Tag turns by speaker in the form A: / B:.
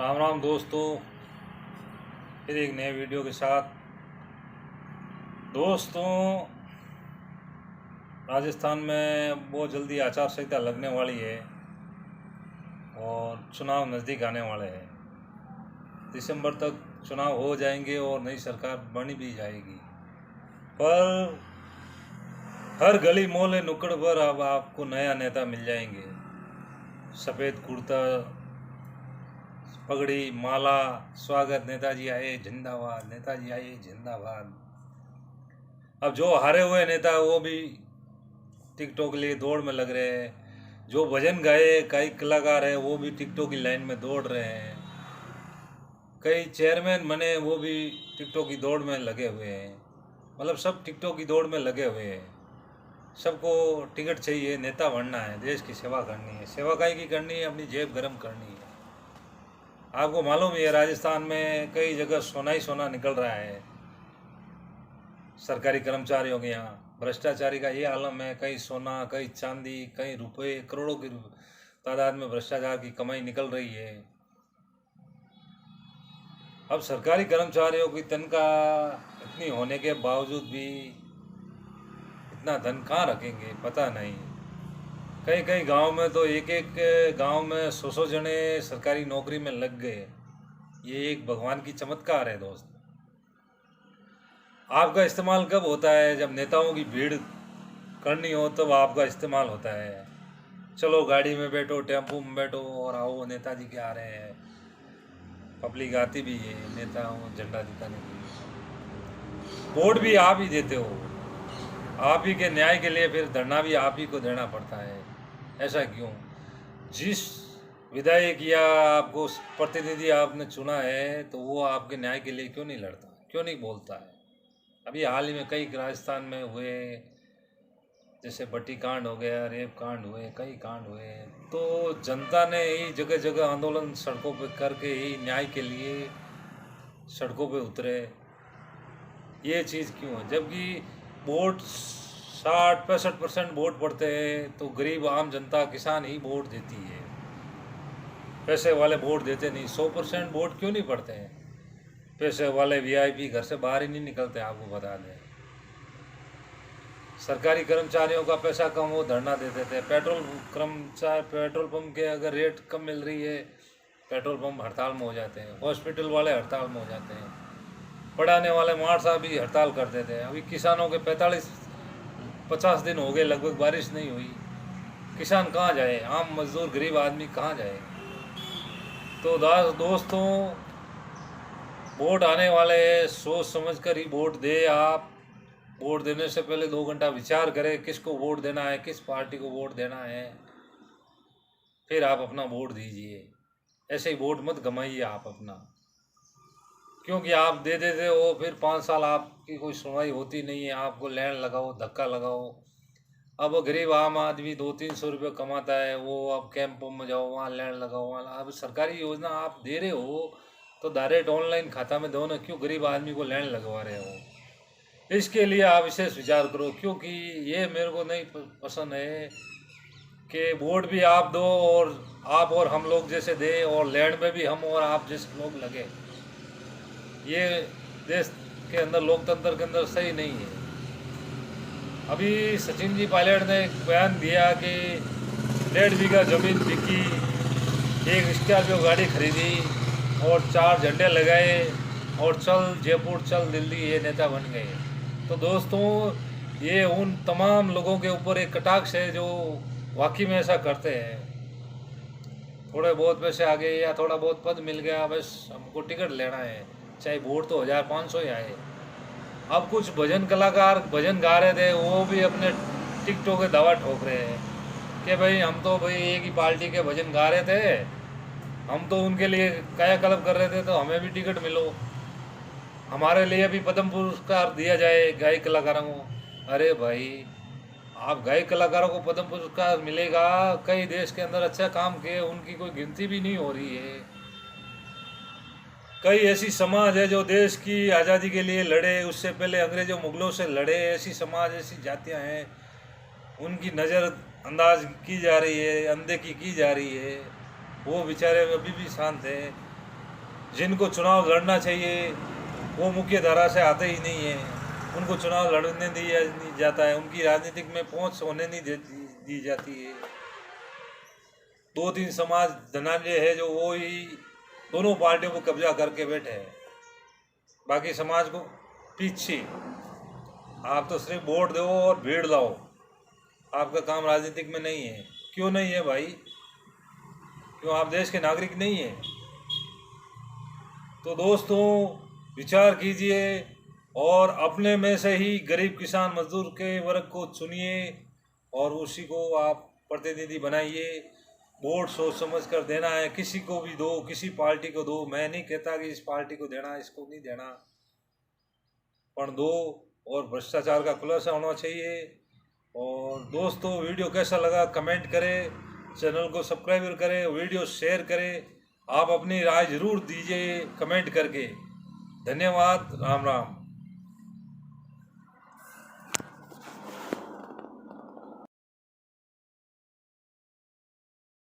A: राम राम दोस्तों, फिर एक नए वीडियो के साथ। दोस्तों, राजस्थान में बहुत जल्दी आचार संहिता लगने वाली है और चुनाव नज़दीक आने वाले हैं। दिसंबर तक चुनाव हो जाएंगे और नई सरकार बन भी जाएगी। पर हर गली मोहल्ले नुक्कड़ पर अब आपको नया नेता मिल जाएंगे। सफ़ेद कुर्ता, पगड़ी, माला, स्वागत, नेताजी आए जिंदाबाद, नेताजी आए जिंदाबाद। अब जो हारे हुए नेता वो भी टिकटॉक के लिए दौड़ में लग रहे हैं। जो भजन गाए कई कलाकार हैं वो भी टिकटॉक की लाइन में दौड़ रहे हैं। कई चेयरमैन बने वो भी टिकटॉक की दौड़ में लगे हुए हैं। मतलब सब टिकटॉक की दौड़ में लगे हुए हैं। सबको टिकट चाहिए, नेता बनना है, देश की सेवा करनी है। सेवा काहे की करनी है? अपनी जेब गर्म करनी है। आपको मालूम ही है राजस्थान में कई जगह सोना ही सोना निकल रहा है। सरकारी कर्मचारियों के यहाँ भ्रष्टाचारी का ये आलम है। कहीं सोना, कहीं चांदी, कहीं रुपए, करोड़ों की तादाद में भ्रष्टाचार की कमाई निकल रही है। अब सरकारी कर्मचारियों की तनख्वाह इतनी होने के बावजूद भी इतना धन कहाँ रखेंगे पता नहीं। कई कई गांव में तो एक एक गांव में 100 जने सरकारी नौकरी में लग गए। ये एक भगवान की चमत्कार है दोस्त। आपका इस्तेमाल कब होता है? जब नेताओं की भीड़ करनी हो तब आपका इस्तेमाल होता है। चलो गाड़ी में बैठो, टेम्पो में बैठो और आओ, नेताजी के आ रहे हैं। पब्लिक आती भी है नेताओं झंडा दिखाने के लिए। वोट भी आप ही देते हो। आप ही के न्याय के लिए फिर धरना भी आप ही को देना पड़ता है। ऐसा क्यों? जिस विधायक या आपको प्रतिनिधि आपने चुना है तो वो आपके न्याय के लिए क्यों नहीं लड़ता, क्यों नहीं बोलता है? अभी हाल ही में कई राजस्थान में हुए, जैसे बट्टी कांड हो गया, रेप कांड हुए, कई कांड हुए। तो जनता ने ही जगह जगह आंदोलन सड़कों पे करके ही न्याय के लिए सड़कों पे उतरे। ये चीज़ क्यों है? जबकि वोट 60-65% वोट पड़ते हैं तो गरीब आम जनता, किसान ही वोट देती है। पैसे वाले वोट देते नहीं। 100% वोट क्यों नहीं पड़ते हैं? पैसे वाले वीआईपी घर से बाहर ही नहीं निकलते। आपको बता दें, सरकारी कर्मचारियों का पैसा कम हो धरना देते थे। पेट्रोल पंप के अगर रेट कम मिल रही है, पेट्रोल पंप हड़ताल में हो जाते हैं। हॉस्पिटल वाले हड़ताल में हो जाते हैं। पढ़ाने वाले मार साहब भी हड़ताल करते थे। अभी किसानों के 45-50 दिन हो गए लगभग बारिश नहीं हुई। किसान कहाँ जाए? आम मजदूर गरीब आदमी कहाँ जाए? तो दोस्तों, वोट आने वाले हैं, सोच समझ कर ही वोट दे। आप वोट देने से पहले 2 घंटा विचार करें किसको वोट देना है, किस पार्टी को वोट देना है, फिर आप अपना वोट दीजिए। ऐसे ही वोट मत गमाइए आप अपना, क्योंकि आप दे देते हो फिर 5 साल आपकी कोई सुनवाई होती नहीं है। आपको लाइन लगाओ, धक्का लगाओ। अब गरीब आम आदमी 200-300 रुपये कमाता है, वो अब कैंपों में जाओ, वहाँ लाइन लगाओ, वहाँ। अब सरकारी योजना आप दे रहे हो तो डायरेक्ट ऑनलाइन खाता में दो ना, क्यों गरीब आदमी को लाइन लगवा रहे हो? इसके लिए आप विशेष विचार करो, क्योंकि ये मेरे को नहीं पसंद है कि वोट भी आप दो और आप और हम लोग जैसे दे और लैंड में भी हम और आप जैसे लोग लगे। ये देश के अंदर, लोकतंत्र के अंदर सही नहीं है। अभी सचिन जी पायलट ने एक बयान दिया कि 1.5 बीघा जमीन बिकी, एक स्कॉर्पियो गाड़ी खरीदी और 4 झंडे लगाए और चल जयपुर, चल दिल्ली, ये नेता बन गए। तो दोस्तों, ये उन तमाम लोगों के ऊपर एक कटाक्ष है जो वाकई में ऐसा करते हैं। थोड़े बहुत पैसे आ गए या थोड़ा बहुत पद मिल गया, बस हमको टिकट लेना है, चाहे वोट तो 1500 ही आए। अब कुछ भजन कलाकार भजन गा रहे थे, वो भी अपने टिकटों के दावा ठोक रहे हैं कि भाई हम तो भाई एक ही पार्टी के भजन गा रहे थे, हम तो उनके लिए कायाकल्प कर रहे थे, तो हमें भी टिकट मिलो, हमारे लिए भी पद्म पुरस्कार दिया जाए गायक कलाकारों को। अरे भाई, आप गायक कलाकारों को पद्म पुरस्कार मिलेगा? कई देश के अंदर अच्छा काम किए, उनकी कोई गिनती भी नहीं हो रही है। कई ऐसी समाज है जो देश की आज़ादी के लिए लड़े, उससे पहले अंग्रेजों मुगलों से लड़े। ऐसी समाज, ऐसी जातियां हैं, उनकी नज़र अंदाज की जा रही है, अनदेखी की जा रही है। वो बेचारे अभी भी शांत हैं। जिनको चुनाव लड़ना चाहिए वो मुख्य धारा से आते ही नहीं है, उनको चुनाव लड़ने दिया नहीं जाता है, उनकी राजनीतिक में पहुंच होने नहीं दी जाती है। 2-3 समाज धनाढ्य है जो वो ही दोनों पार्टियों को कब्जा करके बैठे हैं, बाकी समाज को पीछे। आप तो सिर्फ वोट दो और भीड़ लाओ, आपका काम राजनीतिक में नहीं है। क्यों नहीं है भाई? क्यों आप देश के नागरिक नहीं हैं? तो दोस्तों विचार कीजिए और अपने में से ही गरीब किसान मजदूर के वर्ग को चुनिए और उसी को आप प्रतिनिधि बनाइए। वोट सोच समझ कर देना है, किसी को भी दो, किसी पार्टी को दो। मैं नहीं कहता कि इस पार्टी को देना, इसको नहीं देना, पर दो। और भ्रष्टाचार का खुलासा होना चाहिए। और दोस्तों वीडियो कैसा लगा कमेंट करें, चैनल को सब्सक्राइब करें, वीडियो शेयर करें। आप अपनी राय ज़रूर दीजिए कमेंट करके। धन्यवाद। राम राम।